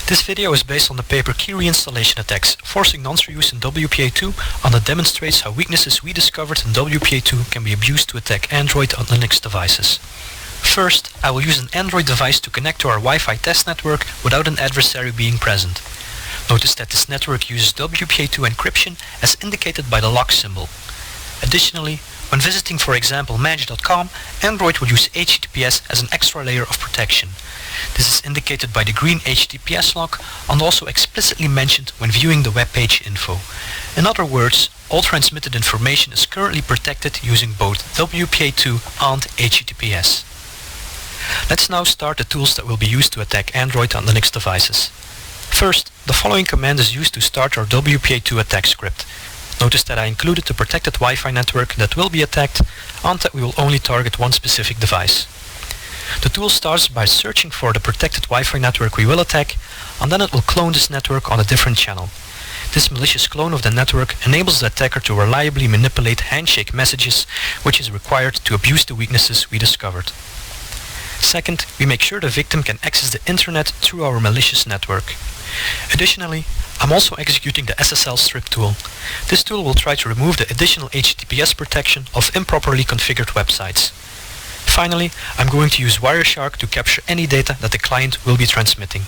This video is based on the paper Key Reinstallation Attacks, Forcing Nonce Reuse in WPA2, and it demonstrates how weaknesses we discovered in WPA2 can be abused to attack Android and Linux devices. First, I will use an Android device to connect to our Wi-Fi test network without an adversary being present. Notice that this network uses WPA2 encryption as indicated by the lock symbol. Additionally, when visiting for example match.com, Android will use HTTPS as an extra layer of protection. This is indicated by the green HTTPS lock and also explicitly mentioned when viewing the web page info. In other words, all transmitted information is currently protected using both WPA2 and HTTPS. Let's now start the tools that will be used to attack Android and Linux devices. First, the following command is used to start our WPA2 attack script. Notice that I included the protected Wi-Fi network that will be attacked and that we will only target one specific device. The tool starts by searching for the protected Wi-Fi network we will attack, and then it will clone this network on a different channel. This malicious clone of the network enables the attacker to reliably manipulate handshake messages, which is required to abuse the weaknesses we discovered. Second, we make sure the victim can access the internet through our malicious network. Additionally, I'm also executing the SSL strip tool. This tool will try to remove the additional HTTPS protection of improperly configured websites. Finally, I'm going to use Wireshark to capture any data that the client will be transmitting.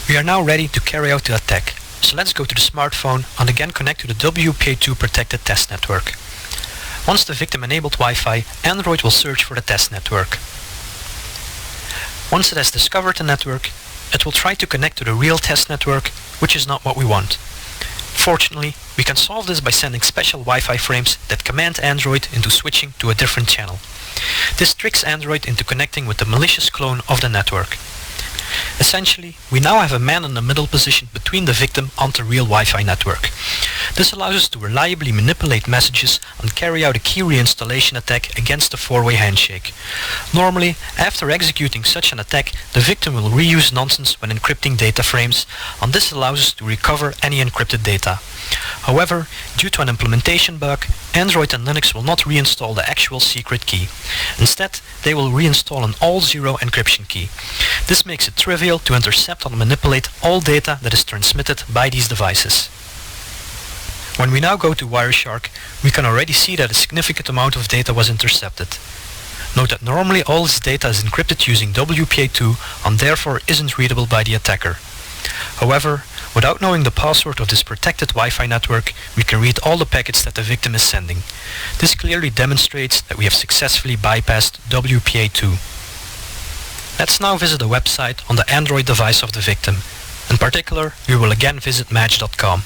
We are now ready to carry out the attack, so let's go to the smartphone and again connect to the WPA2 protected test network. Once the victim enabled Wi-Fi, Android will search for the test network. Once it has discovered the network, it will try to connect to the real test network, which is not what we want. Fortunately, we can solve this by sending special Wi-Fi frames that command Android into switching to a different channel. This tricks Android into connecting with the malicious clone of the network. Essentially, we now have a man-in-the-middle position between the victim and the real Wi-Fi network. This allows us to reliably manipulate messages and carry out a key reinstallation attack against a four-way handshake. Normally, after executing such an attack, the victim will reuse nonsense when encrypting data frames, and this allows us to recover any encrypted data. However, due to an implementation bug, Android and Linux will not reinstall the actual secret key. Instead, they will reinstall an all-zero encryption key. This makes it trivial to intercept and manipulate all data that is transmitted by these devices. When we now go to Wireshark, we can already see that a significant amount of data was intercepted. Note that normally all this data is encrypted using WPA2 and therefore isn't readable by the attacker. However, without knowing the password of this protected Wi-Fi network, we can read all the packets that the victim is sending. This clearly demonstrates that we have successfully bypassed WPA2. Let's now visit a website on the Android device of the victim. In particular, we will again visit match.com.